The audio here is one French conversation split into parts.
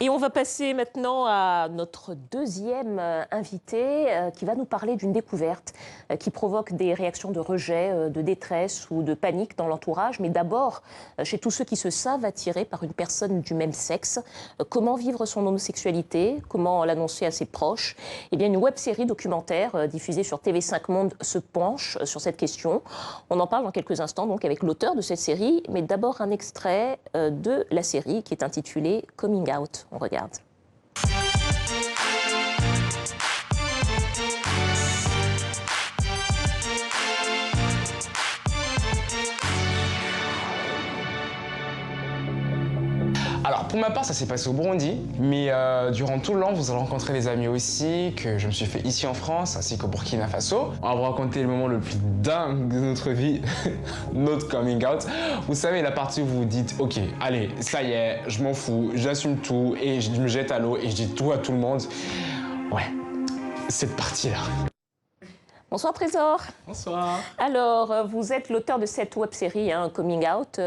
Et on va passer maintenant à notre deuxième invité qui va nous parler d'une découverte qui provoque des réactions de rejet, de détresse ou de panique dans l'entourage. Mais d'abord, chez tous ceux qui se savent attirés par une personne du même sexe. Comment vivre son homosexualité? Comment l'annoncer à ses proches? Eh bien, une web-série documentaire diffusée sur TV5 Monde se penche sur cette question. On en parle dans quelques instants donc avec l'auteur de cette série. Mais d'abord, un extrait de la série qui est intitulée Coming Out. On regarde. Alors pour ma part, ça s'est passé au Burundi, mais durant tout le long, vous allez rencontrer des amis aussi que je me suis fait ici en France, ainsi qu'au Burkina Faso. On va vous raconter le moment le plus dingue de notre vie, notre coming out. Vous savez, la partie où vous vous dites, ok, allez, ça y est, je m'en fous, j'assume tout et je me jette à l'eau et je dis tout à tout le monde. Ouais, cette partie-là. Bonsoir Trésor. Bonsoir. Alors, vous êtes l'auteur de cette web-série, Coming Out.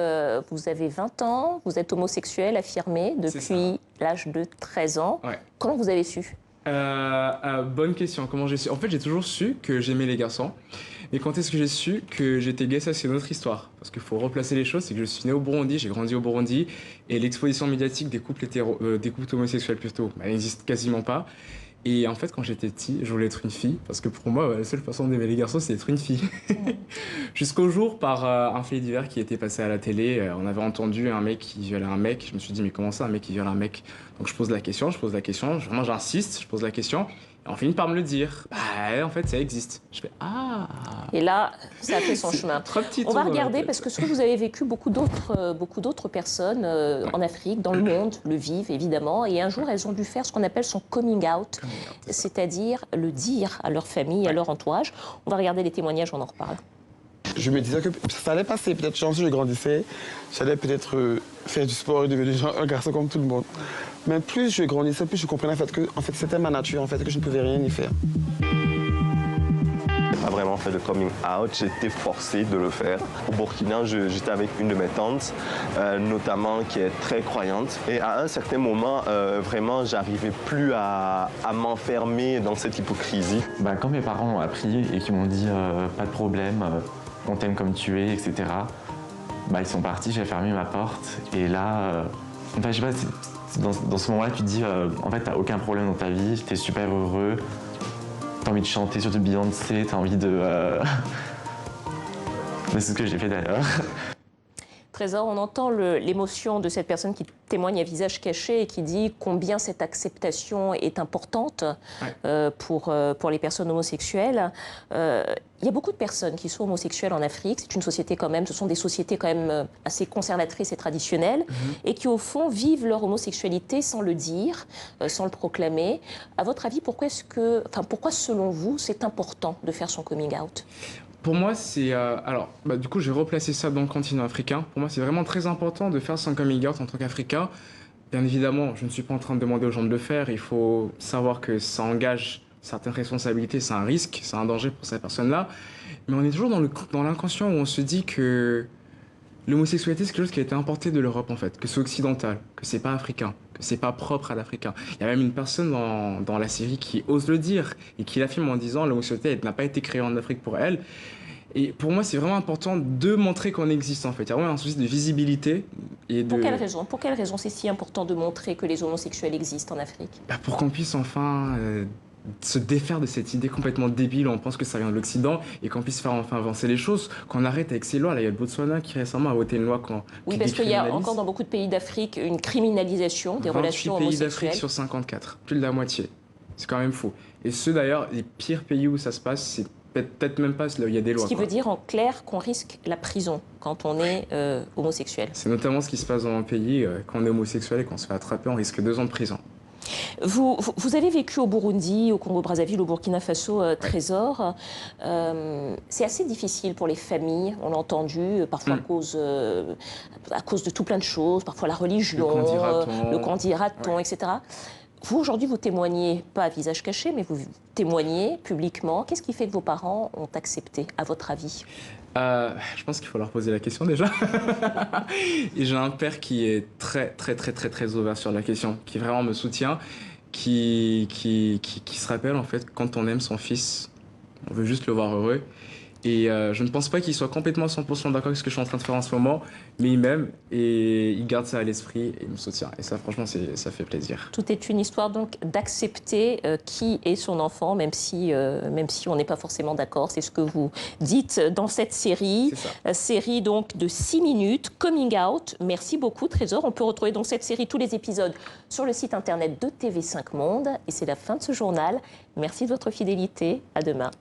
Vous avez 20 ans, vous êtes homosexuel affirmé depuis l'âge de 13 ans. Ouais. Comment vous avez su? Bonne question, comment j'ai su? En fait, j'ai toujours su que j'aimais les garçons. Mais quand est-ce que j'ai su que j'étais gay? Ça, c'est une autre histoire. Parce qu'il faut replacer les choses, c'est que je suis né au Burundi, j'ai grandi au Burundi, et l'exposition médiatique des couples des couples homosexuels plutôt, elle n'existe quasiment pas. Et en fait, quand j'étais petit, je voulais être une fille, parce que pour moi, la seule façon d'aimer les garçons, c'est d'être une fille. Jusqu'au jour, par un fait divers qui était passé à la télé, on avait entendu un mec qui violait un mec. Je me suis dit, mais comment ça, un mec qui viole un mec? Donc je pose la question, vraiment j'insiste, je pose la question. Et on finit par me le dire. Bah, en fait, ça existe. Je fais, ah. Et là, ça a fait son chemin. On va regarder, parce que ce que vous avez vécu, beaucoup d'autres personnes en Afrique, dans le monde, le vivent évidemment. Et un jour, elles ont dû faire ce qu'on appelle son coming out, c'est-à-dire le dire à leur famille, à leur entourage. On va regarder les témoignages, on en reparle. Je me disais que ça allait passer, peut-être si je grandissais, j'allais peut-être faire du sport et devenir un garçon comme tout le monde. Mais plus je grandissais, plus je comprenais que c'était ma nature, que je ne pouvais rien y faire. J'ai pas vraiment fait de coming out, j'ai été forcé de le faire. Au Burkina, j'étais avec une de mes tantes, notamment qui est très croyante. Et à un certain moment, vraiment, j'arrivais plus à m'enfermer dans cette hypocrisie. Quand mes parents ont appris et qu'ils m'ont dit pas de problème, on t'aime comme tu es, etc. Ils sont partis, j'ai fermé ma porte. Et là, je sais pas, dans ce moment-là, tu te dis, en fait, t'as aucun problème dans ta vie, t'es super heureux. T'as envie de chanter sur du Beyoncé, t'as envie de... Mais c'est ce que j'ai fait d'ailleurs. Trésor, on entend l'émotion de cette personne qui témoigne à visage caché et qui dit combien cette acceptation est importante pour les personnes homosexuelles. Il y a beaucoup de personnes qui sont homosexuelles en Afrique. C'est une société quand même, ce sont des sociétés quand même assez conservatrices et traditionnelles et qui au fond vivent leur homosexualité sans le dire, sans le proclamer. À votre avis, pourquoi selon vous c'est important de faire son coming out? Pour moi, c'est... du coup, je vais replacer ça dans le continent africain. Pour moi, c'est vraiment très important de faire son coming out en tant qu'Africain. Bien évidemment, je ne suis pas en train de demander aux gens de le faire. Il faut savoir que ça engage certaines responsabilités, c'est un risque, c'est un danger pour cette personne-là. Mais on est toujours dans l'inconscient où on se dit que l'homosexualité, c'est quelque chose qui a été importé de l'Europe, en fait, que c'est occidental, que c'est pas africain, que c'est pas propre à l'Africain. Il y a même une personne dans la série qui ose le dire et qui l'affirme en disant l'homosexualité n'a pas été créée en Afrique pour elle. Et pour moi, c'est vraiment important de montrer qu'on existe, en fait. Il y a vraiment un souci de visibilité. Et de... Pour quelle raison c'est si important de montrer que les homosexuels existent en Afrique? Pour qu'on puisse enfin se défaire de cette idée complètement débile, on pense que ça vient de l'Occident, et qu'on puisse faire enfin avancer les choses, qu'on arrête avec ces lois. Là, il y a le Botswana qui récemment a voté une loi Oui, parce qu'il y a encore dans beaucoup de pays d'Afrique une criminalisation des relations homosexuelles. 28 pays d'Afrique sur 54, plus de la moitié. C'est quand même fou. Et ceux d'ailleurs, les pires pays où ça se passe, c'est peut-être même pas là où il y a des lois. Ce qui veut dire en clair qu'on risque la prison quand on est homosexuel. C'est notamment ce qui se passe dans un pays, quand on est homosexuel et qu'on se fait attraper, on risque 2 ans de prison. Vous avez vécu au Burundi, au Congo-Brazzaville, au Burkina Faso, Trésor. C'est assez difficile pour les familles, on l'a entendu, parfois à cause de tout plein de choses, parfois la religion, le qu'en dira-t-on, etc. Vous, aujourd'hui, vous témoignez, pas à visage caché, mais vous témoignez publiquement. Qu'est-ce qui fait que vos parents ont accepté, à votre avis? Je pense qu'il faut leur poser la question déjà. Et j'ai un père qui est très ouvert sur la question, qui vraiment me soutient, qui se rappelle en fait quand on aime son fils, on veut juste le voir heureux. Et je ne pense pas qu'il soit complètement 100% d'accord avec ce que je suis en train de faire en ce moment, mais il m'aime et il garde ça à l'esprit et il me soutient. Et ça, franchement, ça fait plaisir. Tout est une histoire donc d'accepter qui est son enfant, même si on n'est pas forcément d'accord. C'est ce que vous dites dans cette série. C'est ça. Série donc de 6 minutes, Coming Out. Merci beaucoup Trésor. On peut retrouver donc cette série, tous les épisodes sur le site internet de TV5 Monde. Et c'est la fin de ce journal. Merci de votre fidélité. À demain.